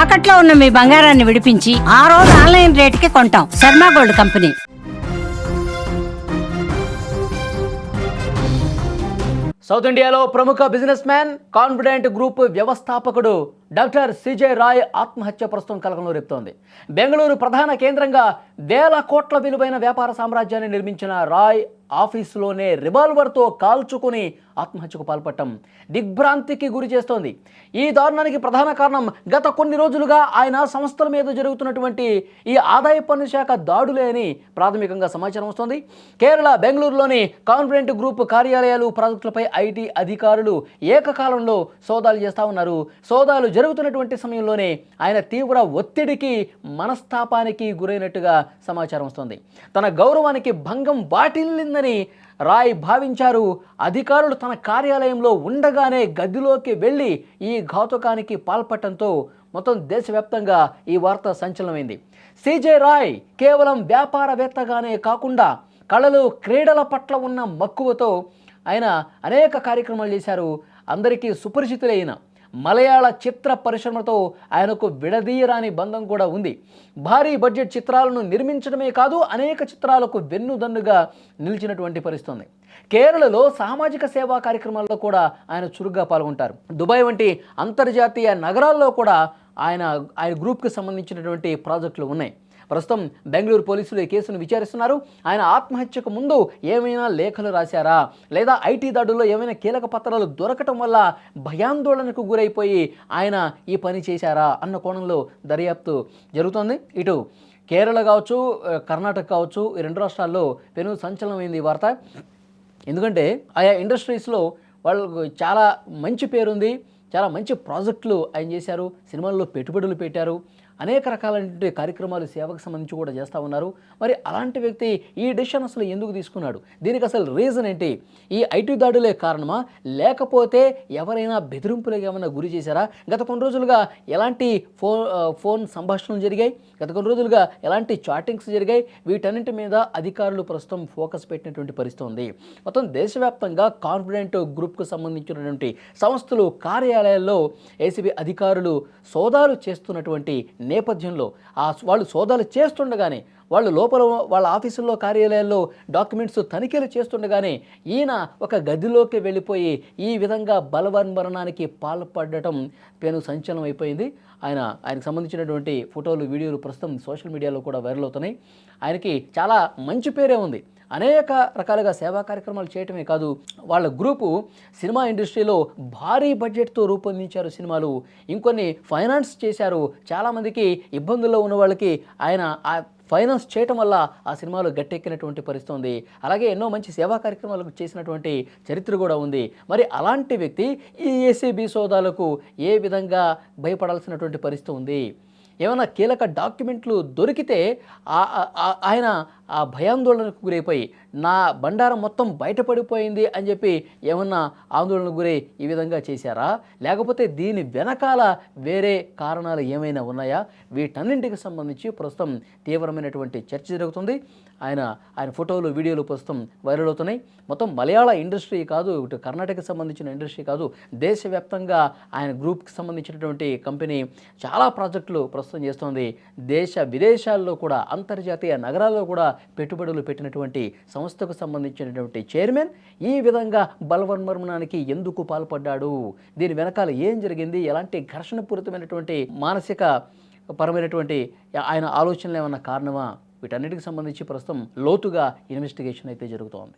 తాకట్లో ఉన్న మీ బంగారాన్ని విడిపించి ఆ రోజు ఆన్లైన్ రేటుకి కొంటాం. Sharma gold company. సౌత్ ఇండియాలో ప్రముఖ బిజినెస్ మ్యాన్, కాన్ఫిడెంట్ గ్రూప్ వ్యవస్థాపకుడు డాక్టర్ సిజే రాయ్ ఆత్మహత్య ప్రస్తుతం కలకలం రేపుతోంది. బెంగళూరు ప్రధాన కేంద్రంగా వేల కోట్ల విలువైన వ్యాపార సామ్రాజ్యాన్ని నిర్మించిన రాయ్ ఆఫీసులోనే రివాల్వర్తో కాల్చుకుని ఆత్మహత్యకు పాల్పడటం దిగ్భ్రాంతికి గురి చేస్తోంది. ఈ దారుణానికి ప్రధాన కారణం గత కొన్ని రోజులుగా ఆయన సంస్థల మీద జరుగుతున్నటువంటి ఈ ఆదాయ పన్ను శాఖ దాడులే అని ప్రాథమికంగా సమాచారం వస్తోంది. కేరళ బెంగళూరులోని కాన్ఫిడెంట్ గ్రూప్ కార్యాలయాలు, ప్రాజెక్టులపై ఐటీ అధికారులు ఏకకాలంలో సోదాలు చేస్తూ ఉన్నారు. సోదాలు జరుగుతున్నటువంటి సమయంలోనే ఆయన తీవ్ర ఒత్తిడికి, మనస్తాపానికి గురైనట్టుగా సమాచారం వస్తోంది. తన గౌరవానికి భంగం వాటిల్లిందని రాయ్ భావించారు. అధికారులు తన కార్యాలయంలో ఉండగానే గదిలోకి వెళ్ళి ఈ ఘాతుకానికి పాల్పడటంతో మొత్తం దేశవ్యాప్తంగా ఈ వార్త సంచలనమైంది. సిజే రాయ్ కేవలం వ్యాపారవేత్తగానే కాకుండా కళలు, క్రీడల పట్ల ఉన్న మక్కువతో ఆయన అనేక కార్యక్రమాలు చేశారు. అందరికీ సుపరిచితులైన మలయాళ చిత్ర పరిశ్రమతో ఆయనకు విడదీయరాని బంధం కూడా ఉంది. భారీ బడ్జెట్ చిత్రాలను నిర్మించడమే కాదు, అనేక చిత్రాలకు వెన్నుదన్నుగా నిలిచినటువంటి పరిస్థితి. కేరళలో సామాజిక సేవా కార్యక్రమాల్లో కూడా ఆయన చురుగ్గా పాల్గొంటారు. దుబాయ్ వంటి అంతర్జాతీయ నగరాల్లో కూడా ఆయన గ్రూప్కి సంబంధించినటువంటి ప్రాజెక్టులు ఉన్నాయి. ప్రస్తుతం బెంగళూరు పోలీసులు ఈ కేసును విచారిస్తున్నారు. ఆయన ఆత్మహత్యకు ముందు ఏమైనా లేఖలు రాశారా, లేదా ఐటీ దాడుల్లో ఏమైనా కీలక పత్రాలు దొరకటం వల్ల భయాందోళనకు గురైపోయి ఆయన ఈ పని చేశారా అన్న కోణంలో దర్యాప్తు జరుగుతోంది. ఇటు కేరళ కావచ్చు, కర్ణాటక కావచ్చు, ఈ రెండు రాష్ట్రాల్లో పెను సంచలనమైంది ఈ వార్త. ఎందుకంటే ఆయా ఇండస్ట్రీస్లో వాళ్ళకు చాలా మంచి పేరుంది, చాలా మంచి ప్రాజెక్టులు ఆయన చేశారు, సినిమాల్లో పెట్టుబడులు పెట్టారు, అనేక రకాలైన కార్యక్రమాలు సేవకు సంబంధించి కూడా చేస్తూ ఉన్నారు. మరి అలాంటి వ్యక్తి ఈ డెసిషన్ అసలు ఎందుకు తీసుకున్నాడు? దీనికి అసలు రీజన్ ఏంటి? ఈ ఐటీ దాడులే కారణమా, లేకపోతే ఎవరైనా బెదిరింపులకు ఏమైనా గురి చేశారా? గత కొన్ని రోజులుగా ఎలాంటి ఫోన్ సంభాషణలు జరిగాయి, గత కొన్ని రోజులుగా ఎలాంటి చాటింగ్స్ జరిగాయి, వీటన్నింటి మీద అధికారులు ప్రస్తుతం ఫోకస్ పెట్టినటువంటి పరిస్థితి ఉంది. మొత్తం దేశవ్యాప్తంగా కాన్ఫిడెంట్ గ్రూప్కు సంబంధించినటువంటి సంస్థలు, కార్యాలయాల్లో ఏసీబీ అధికారులు సోదాలు చేస్తున్నటువంటి నేపథ్యంలో వాళ్ళు సోదాలు చేస్తుండగానే, వాళ్ళు లోపల వాళ్ళ ఆఫీసుల్లో, కార్యాలయాల్లో డాక్యుమెంట్స్ తనిఖీలు చేస్తుండగానే ఈయన ఒక గదిలోకి వెళ్ళిపోయి ఈ విధంగా బలవన్మరణానికి పాల్పడటం పెను సంచలనం అయిపోయింది. ఆయనకు సంబంధించినటువంటి ఫోటోలు, వీడియోలు ప్రస్తుతం సోషల్ మీడియాలో కూడా వైరల్ అవుతున్నాయి. ఆయనకి చాలా మంచి పేరే ఉంది. అనేక రకాలుగా సేవా కార్యక్రమాలు చేయటమే కాదు, వాళ్ళ గ్రూపు సినిమా ఇండస్ట్రీలో భారీ బడ్జెట్తో రూపొందించారు సినిమాలు, ఇంకొన్ని ఫైనాన్స్ చేశారు. చాలామందికి ఇబ్బందుల్లో ఉన్న వాళ్ళకి ఆయన ఫైనాన్స్ చేయటం వల్ల ఆ సినిమాలు గట్టెక్కినటువంటి పరిస్థితి ఉంది. అలాగే ఎన్నో మంచి సేవా కార్యక్రమాలకు చేసినటువంటి చరిత్ర కూడా ఉంది. మరి అలాంటి వ్యక్తి ఈ ఏసీబీ సోదాలకు ఏ విధంగా భయపడాల్సినటువంటి పరిస్థితి ఉంది? ఏమైనా కీలక డాక్యుమెంట్లు దొరికితే ఆయన ఆ భయాందోళనకు గురైపోయి నా బండారం మొత్తం బయటపడిపోయింది అని చెప్పి ఏమన్నా ఆందోళనకు గురై ఈ విధంగా చేశారా, లేకపోతే దీని వెనకాల వేరే కారణాలు ఏమైనా ఉన్నాయా? వీటన్నింటికి సంబంధించి ప్రస్తుతం తీవ్రమైనటువంటి చర్చ జరుగుతుంది. ఆయన ఫోటోలు, వీడియోలు ప్రస్తుతం వైరల్ అవుతున్నాయి. మొత్తం మలయాళ ఇండస్ట్రీ కాదు, ఇటు కర్ణాటకకు సంబంధించిన ఇండస్ట్రీ కాదు, దేశవ్యాప్తంగా ఆయన గ్రూప్కి సంబంధించినటువంటి కంపెనీ చాలా ప్రాజెక్టులు ప్రస్తుతం చేస్తోంది. దేశ విదేశాల్లో కూడా, అంతర్జాతీయ నగరాల్లో కూడా పెట్టుబడులు పెట్టినటువంటి సంస్థకు సంబంధించినటువంటి చైర్మన్ ఈ విధంగా బలవన్మరణానికి ఎందుకు పాల్పడ్డాడు? దీని వెనకాల ఏం జరిగింది? ఎలాంటి ఘర్షణపూరితమైనటువంటి మానసిక పరమైనటువంటి ఆయన ఆలోచనలు ఏమన్నా కారణమా? వీటన్నిటికి సంబంధించి ప్రస్తుతం లోతుగా ఇన్వెస్టిగేషన్ అయితే జరుగుతోంది.